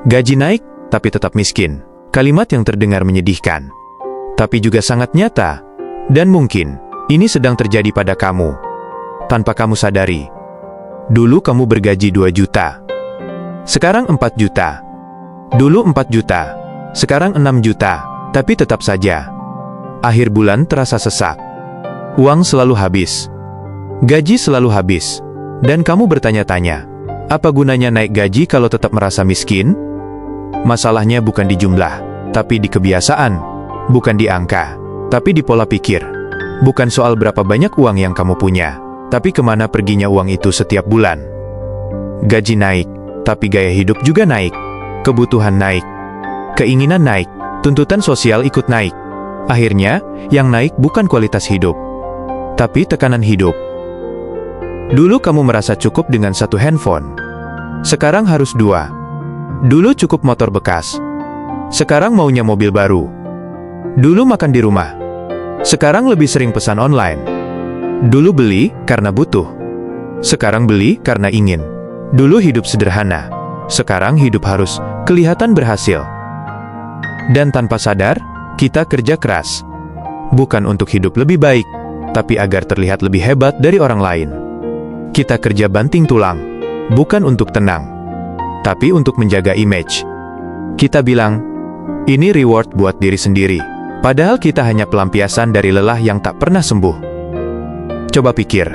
Gaji naik, tapi tetap miskin. Kalimat yang terdengar menyedihkan, tapi juga sangat nyata. Dan mungkin, ini sedang terjadi pada kamu, tanpa kamu sadari. Dulu kamu bergaji 2 juta. Sekarang 4 juta. Dulu 4 juta. Sekarang 6 juta. Tapi tetap saja, akhir bulan terasa sesak. Uang selalu habis. Gaji selalu habis. Dan kamu bertanya-tanya, apa gunanya naik gaji kalau tetap merasa miskin? Masalahnya bukan di jumlah, tapi di kebiasaan. Bukan di angka, tapi di pola pikir. Bukan soal berapa banyak uang yang kamu punya, tapi kemana perginya uang itu setiap bulan. Gaji naik, tapi gaya hidup juga naik. Kebutuhan naik. Keinginan naik. Tuntutan sosial ikut naik. Akhirnya, yang naik bukan kualitas hidup, tapi tekanan hidup. Dulu kamu merasa cukup dengan 1 handphone. Sekarang harus 2. Dulu cukup motor bekas. Sekarang maunya mobil baru. Dulu makan di rumah. Sekarang lebih sering pesan online. Dulu beli karena butuh. Sekarang beli karena ingin. Dulu hidup sederhana. Sekarang hidup harus kelihatan berhasil. Dan tanpa sadar, kita kerja keras. Bukan untuk hidup lebih baik, tapi agar terlihat lebih hebat dari orang lain. Kita kerja banting tulang, bukan untuk tenang, tapi untuk menjaga image. Kita bilang, ini reward buat diri sendiri. Padahal kita hanya pelampiasan dari lelah yang tak pernah sembuh. Coba pikir,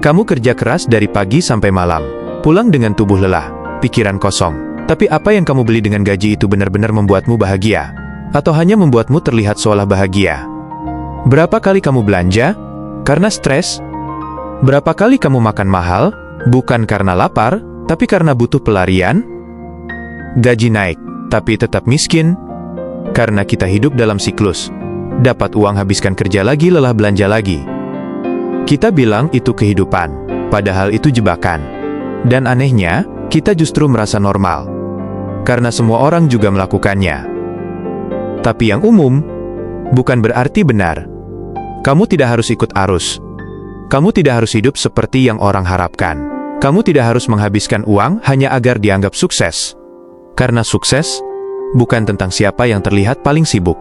kamu kerja keras dari pagi sampai malam, pulang dengan tubuh lelah, pikiran kosong. Tapi apa yang kamu beli dengan gaji itu benar-benar membuatmu bahagia? Atau hanya membuatmu terlihat seolah bahagia? Berapa kali kamu belanja? Karena stres? Berapa kali kamu makan mahal? Bukan karena lapar, tapi karena butuh pelarian? Gaji naik, tapi tetap miskin. Karena kita hidup dalam siklus. Dapat uang habiskan kerja lagi, lelah belanja lagi. Kita bilang itu kehidupan, padahal itu jebakan. Dan anehnya, kita justru merasa normal. Karena semua orang juga melakukannya. Tapi yang umum, bukan berarti benar. Kamu tidak harus ikut arus. Kamu tidak harus hidup seperti yang orang harapkan. Kamu tidak harus menghabiskan uang hanya agar dianggap sukses. Karena sukses, bukan tentang siapa yang terlihat paling sibuk,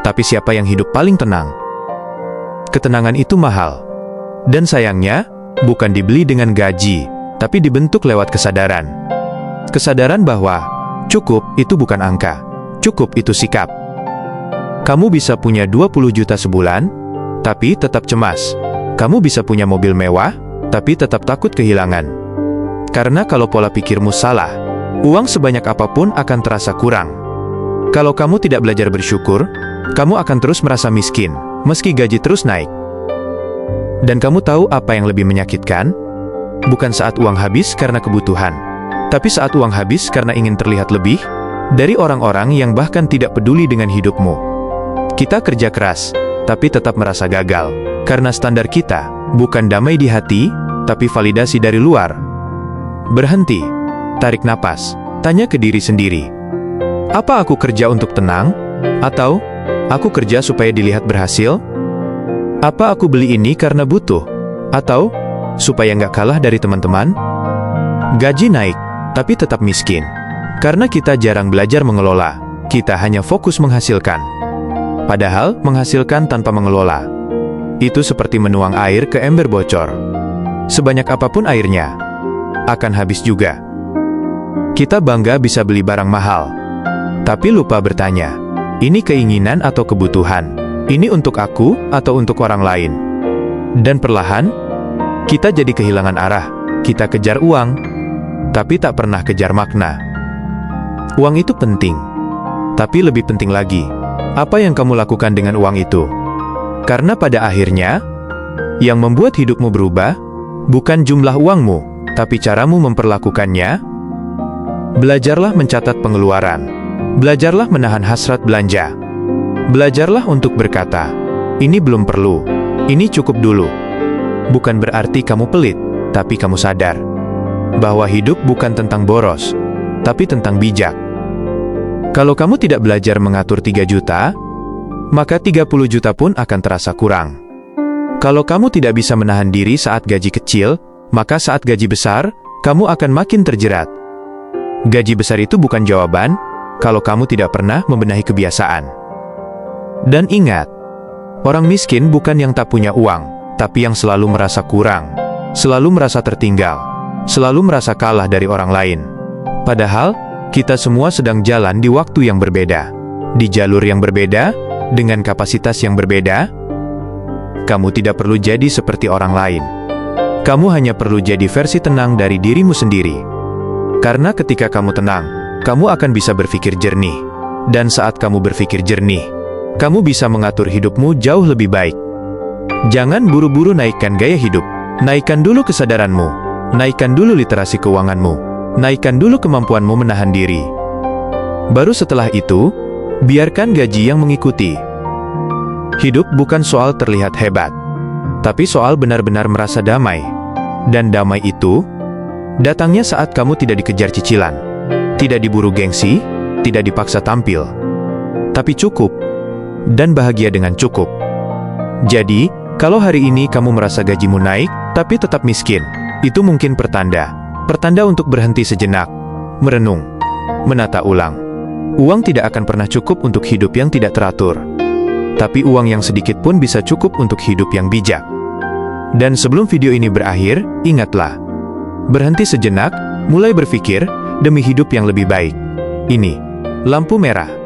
tapi siapa yang hidup paling tenang. Ketenangan itu mahal. Dan sayangnya, bukan dibeli dengan gaji, tapi dibentuk lewat kesadaran. Kesadaran bahwa cukup itu bukan angka, cukup itu sikap. Kamu bisa punya 20 juta sebulan, tapi tetap cemas. Kamu bisa punya mobil mewah, tapi tetap takut kehilangan. Karena kalau pola pikirmu salah, uang sebanyak apapun akan terasa kurang. Kalau kamu tidak belajar bersyukur, kamu akan terus merasa miskin, meski gaji terus naik. Dan kamu tahu apa yang lebih menyakitkan? Bukan saat uang habis karena kebutuhan, tapi saat uang habis karena ingin terlihat lebih dari orang-orang yang bahkan tidak peduli dengan hidupmu. Kita kerja keras, tapi tetap merasa gagal, karena standar kita bukan damai di hati, tapi validasi dari luar. Berhenti, tarik napas, tanya ke diri sendiri. Apa aku kerja untuk tenang? Atau, aku kerja supaya dilihat berhasil? Apa aku beli ini karena butuh? Atau, supaya nggak kalah dari teman-teman? Gaji naik, tapi tetap miskin. Karena kita jarang belajar mengelola, kita hanya fokus menghasilkan. Padahal, menghasilkan tanpa mengelola, itu seperti menuang air ke ember bocor. Sebanyak apapun airnya, akan habis juga. Kita bangga bisa beli barang mahal, tapi lupa bertanya, ini keinginan atau kebutuhan? Ini untuk aku atau untuk orang lain? Dan perlahan, kita jadi kehilangan arah. Kita kejar uang, tapi tak pernah kejar makna. Uang itu penting, tapi lebih penting lagi, apa yang kamu lakukan dengan uang itu? Karena pada akhirnya, yang membuat hidupmu berubah, bukan jumlah uangmu, tapi caramu memperlakukannya. Belajarlah mencatat pengeluaran. Belajarlah menahan hasrat belanja. Belajarlah untuk berkata, ini belum perlu, ini cukup dulu. Bukan berarti kamu pelit, tapi kamu sadar bahwa hidup bukan tentang boros, tapi tentang bijak. Kalau kamu tidak belajar mengatur 3 juta, maka 30 juta pun akan terasa kurang. Kalau kamu tidak bisa menahan diri saat gaji kecil, maka saat gaji besar, kamu akan makin terjerat. Gaji besar itu bukan jawaban kalau kamu tidak pernah membenahi kebiasaan. Dan ingat, orang miskin bukan yang tak punya uang, tapi yang selalu merasa kurang, selalu merasa tertinggal, selalu merasa kalah dari orang lain. Padahal, kita semua sedang jalan di waktu yang berbeda, di jalur yang berbeda, dengan kapasitas yang berbeda. Kamu tidak perlu jadi seperti orang lain. Kamu hanya perlu jadi versi tenang dari dirimu sendiri. Karena ketika kamu tenang, kamu akan bisa berpikir jernih. Dan saat kamu berpikir jernih, kamu bisa mengatur hidupmu jauh lebih baik. Jangan buru-buru naikkan gaya hidup. Naikkan dulu kesadaranmu. Naikkan dulu literasi keuanganmu. Naikkan dulu kemampuanmu menahan diri. Baru setelah itu, biarkan gaji yang mengikuti. Hidup bukan soal terlihat hebat, tapi soal benar-benar merasa damai. Dan damai itu datangnya saat kamu tidak dikejar cicilan, tidak diburu gengsi, tidak dipaksa tampil, tapi cukup, dan bahagia dengan cukup. Jadi, kalau hari ini kamu merasa gajimu naik, tapi tetap miskin, itu mungkin pertanda untuk berhenti sejenak, merenung, menata ulang. Uang tidak akan pernah cukup untuk hidup yang tidak teratur, tapi uang yang sedikit pun bisa cukup untuk hidup yang bijak. Dan sebelum video ini berakhir, ingatlah, berhenti sejenak, mulai berpikir, demi hidup yang lebih baik. Ini, lampu merah.